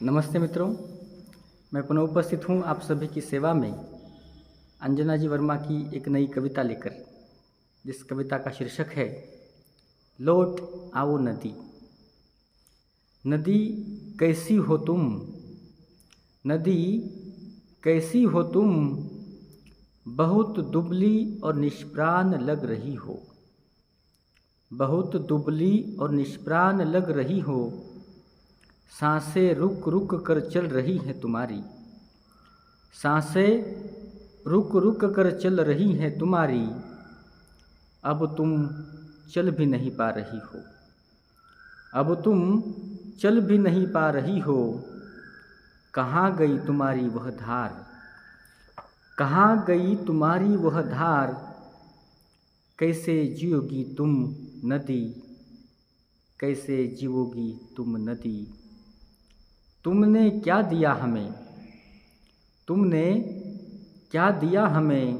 नमस्ते मित्रों, मैं पुनः उपस्थित हूँ आप सभी की सेवा में अंजना जी वर्मा की एक नई कविता लेकर, जिस कविता का शीर्षक है लौट आओ नदी। नदी कैसी हो तुम, नदी कैसी हो तुम, बहुत दुबली और निष्प्राण लग रही हो, बहुत दुबली और निष्प्राण लग रही हो। सांसें रुक रुक कर चल रही हैं तुम्हारी, सांसें रुक रुक कर चल रही हैं तुम्हारी। अब तुम चल भी नहीं पा रही हो, अब तुम चल भी नहीं पा रही हो। कहाँ गई तुम्हारी वह धार, कहाँ गई तुम्हारी वह धार। कैसे जियोगी तुम नदी, कैसे जियोगी तुम नदी। तुमने क्या दिया हमें, तुमने क्या दिया हमें,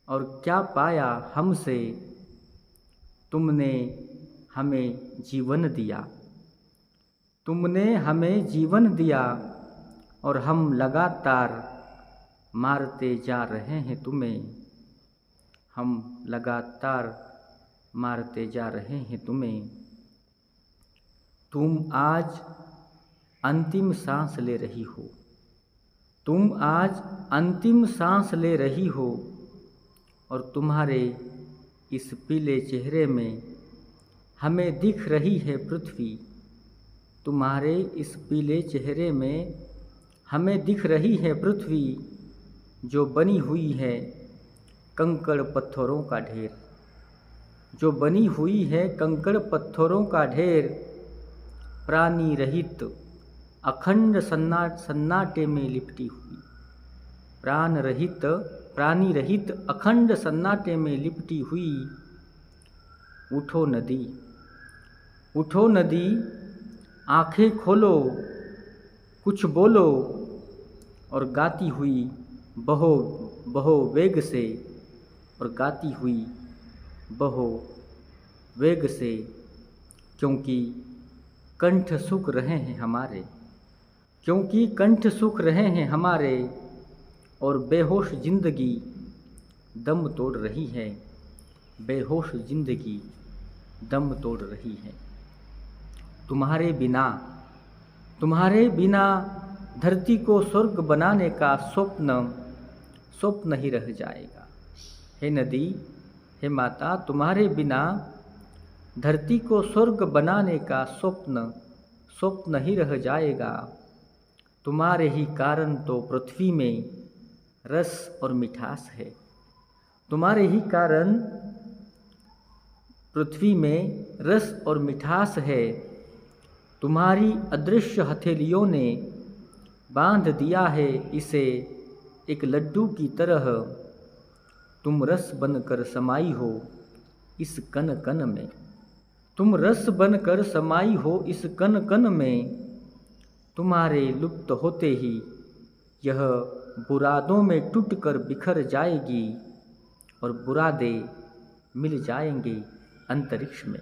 और क्या पाया हमसे। तुमने हमें जीवन दिया, तुमने हमें जीवन दिया, और हम लगातार मारते जा रहे हैं तुम्हें, हम लगातार मारते जा रहे हैं तुम्हें। तुम आज अंतिम सांस ले रही हो, तुम आज अंतिम सांस ले रही हो, और तुम्हारे इस पीले चेहरे में हमें दिख रही है पृथ्वी। तुम्हारे इस पीले चेहरे में हमें दिख रही है पृथ्वी, जो बनी हुई है कंकड़ पत्थरों का ढेर, जो बनी हुई है कंकड़ पत्थरों का ढेर। प्राणी रहित अखंड सन्नाटे में लिपटी हुई, प्राणी रहित अखंड सन्नाटे में लिपटी हुई। उठो नदी, उठो नदी, आंखें खोलो, कुछ बोलो, और गाती हुई बहो बहो वेग से, और गाती हुई बहो वेग से। क्योंकि कंठ सूख रहे हैं हमारे, क्योंकि कंठ सूख रहे हैं हमारे, और बेहोश जिंदगी दम तोड़ रही है, बेहोश जिंदगी दम तोड़ रही है। तुम्हारे बिना, तुम्हारे बिना धरती को स्वर्ग बनाने का स्वप्न स्वप्न ही रह जाएगा। हे नदी, हे माता, तुम्हारे बिना धरती को स्वर्ग बनाने का स्वप्न स्वप्न ही रह जाएगा। तुम्हारे ही कारण तो पृथ्वी में रस और मिठास है, तुम्हारे ही कारण पृथ्वी में रस और मिठास है। तुम्हारी अदृश्य हथेलियों ने बांध दिया है इसे एक लड्डू की तरह। तुम रस बनकर समाई हो इस कण कण में, तुम रस बनकर समाई हो इस कण कण में। तुम्हारे लुप्त होते ही यह बुरादों में टूटकर बिखर जाएगी, और बुरादे मिल जाएंगे अंतरिक्ष में,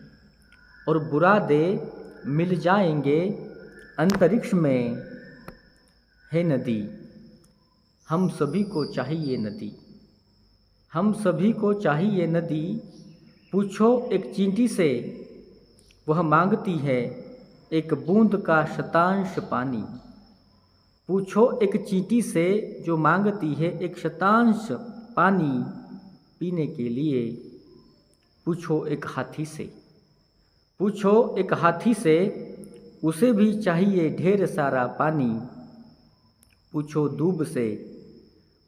और बुरादे मिल जाएंगे अंतरिक्ष में। हे नदी, हम सभी को चाहिए नदी, हम सभी को चाहिए नदी। पूछो एक चींटी से, वह मांगती है एक बूंद का शतांश पानी। पूछो एक चींटी से जो मांगती है एक शतांश पानी पीने के लिए। पूछो एक हाथी से, पूछो एक हाथी से, उसे भी चाहिए ढेर सारा पानी। पूछो दूब से,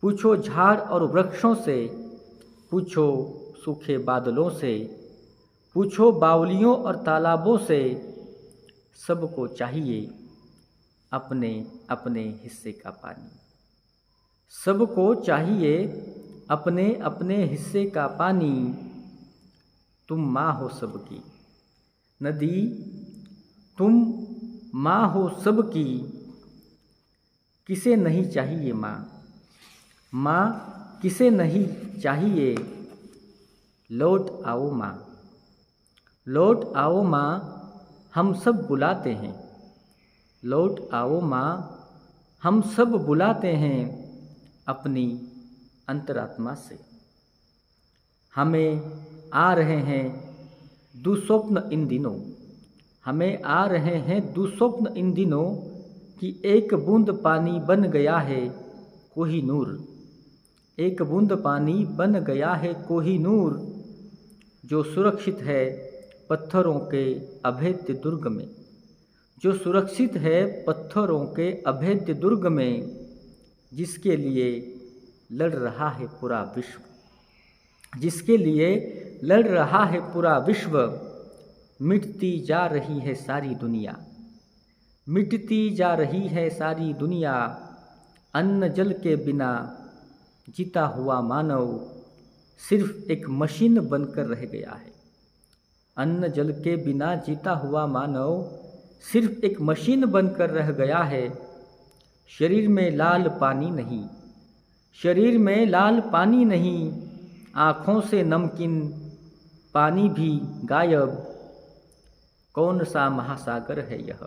पूछो झाड़ और वृक्षों से, पूछो सूखे बादलों से, पूछो बावलियों और तालाबों से। सबको चाहिए अपने अपने हिस्से का पानी, सबको चाहिए अपने अपने हिस्से का पानी। तुम माँ हो सबकी नदी, तुम माँ हो सबकी। किसे नहीं चाहिए माँ, माँ किसे नहीं चाहिए। लौट आओ माँ, लौट आओ माँ, हम सब बुलाते हैं, लौट आओ माँ, हम सब बुलाते हैं अपनी अंतरात्मा से। हमें आ रहे हैं दुस्वप्न इन दिनों, हमें आ रहे हैं दुस्वप्न इन दिनों कि एक बूंद पानी बन गया है कोहिनूर। एक बूंद पानी बन गया है कोहिनूर, जो सुरक्षित है पत्थरों के अभेद्य दुर्ग में। जो सुरक्षित है पत्थरों के अभेद्य दुर्ग में, जिसके लिए लड़ रहा है पूरा विश्व। जिसके लिए लड़ रहा है पूरा विश्व। मिटती जा रही है सारी दुनिया, मिटती जा रही है सारी दुनिया। अन्न जल के बिना जीता हुआ मानव सिर्फ एक मशीन बनकर रह गया है। अन्न जल के बिना जीता हुआ मानव सिर्फ एक मशीन बनकर रह गया है। शरीर में लाल पानी नहीं, शरीर में लाल पानी नहीं, आँखों से नमकीन पानी भी गायब। कौन सा महासागर है यह,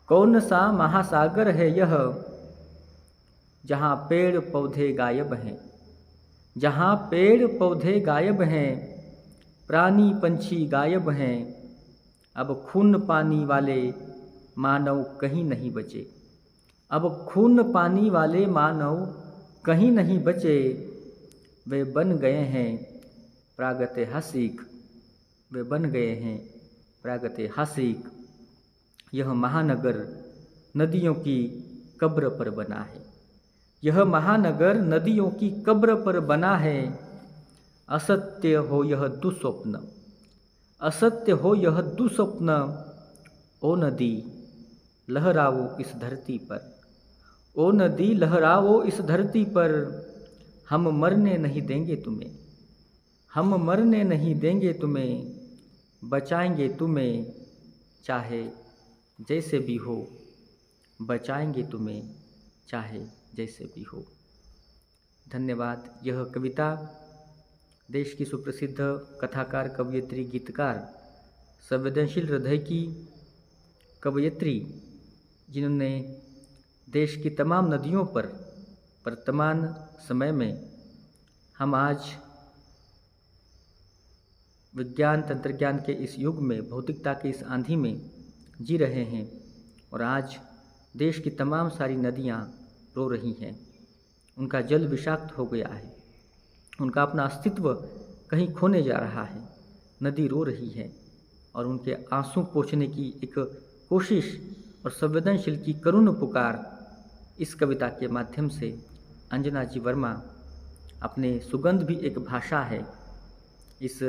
कौन सा महासागर है यह, जहाँ पेड़ पौधे गायब हैं, जहाँ पेड़ पौधे गायब हैं, प्राणी पंछी गायब हैं। अब खून पानी वाले मानव कहीं नहीं बचे, अब खून पानी वाले मानव कहीं नहीं बचे। वे बन गए हैं प्रागैतिहासिक, वे बन गए हैं प्रागैतिहासिक। यह महानगर नदियों की कब्र पर बना है, यह महानगर नदियों की कब्र पर बना है। असत्य हो यह दुस्वप्न, असत्य हो यह दुस्वप्न। ओ नदी लहराओ इस धरती पर, ओ नदी लहराओ इस धरती पर। हम मरने नहीं देंगे तुम्हें, हम मरने नहीं देंगे तुम्हें, बचाएंगे तुम्हें चाहे जैसे भी हो, बचाएंगे तुम्हें चाहे जैसे भी हो। धन्यवाद। यह कविता देश की सुप्रसिद्ध कथाकार, कवयित्री, गीतकार, संवेदनशील हृदय की कवयित्री, जिन्होंने देश की तमाम नदियों पर वर्तमान समय में हम आज विज्ञान तंत्रज्ञान के इस युग में, भौतिकता के इस आंधी में जी रहे हैं, और आज देश की तमाम सारी नदियाँ रो रही हैं। उनका जल विषाक्त हो गया है, उनका अपना अस्तित्व कहीं खोने जा रहा है। नदी रो रही है और उनके आंसू पोंछने की एक कोशिश और संवेदनशील की करुण पुकार इस कविता के माध्यम से अंजना जी वर्मा अपने सुगंध भी एक भाषा है इस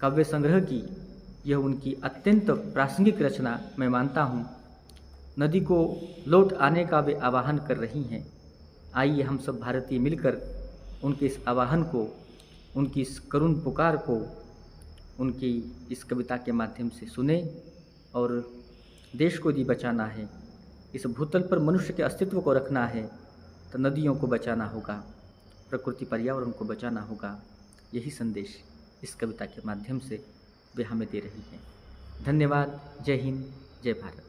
काव्य संग्रह की, यह उनकी अत्यंत प्रासंगिक रचना मैं मानता हूँ। नदी को लौट आने का वे आह्वान कर रही हैं। आइए हम सब भारतीय मिलकर उनके इस आह्वान को, उनकी इस करुण पुकार को, उनकी इस कविता के माध्यम से सुने। और देश को यदि बचाना है, इस भूतल पर मनुष्य के अस्तित्व को रखना है, तो नदियों को बचाना होगा, प्रकृति पर्यावरण को बचाना होगा। यही संदेश इस कविता के माध्यम से वे हमें दे रही हैं। धन्यवाद। जय हिंद, जय भारत।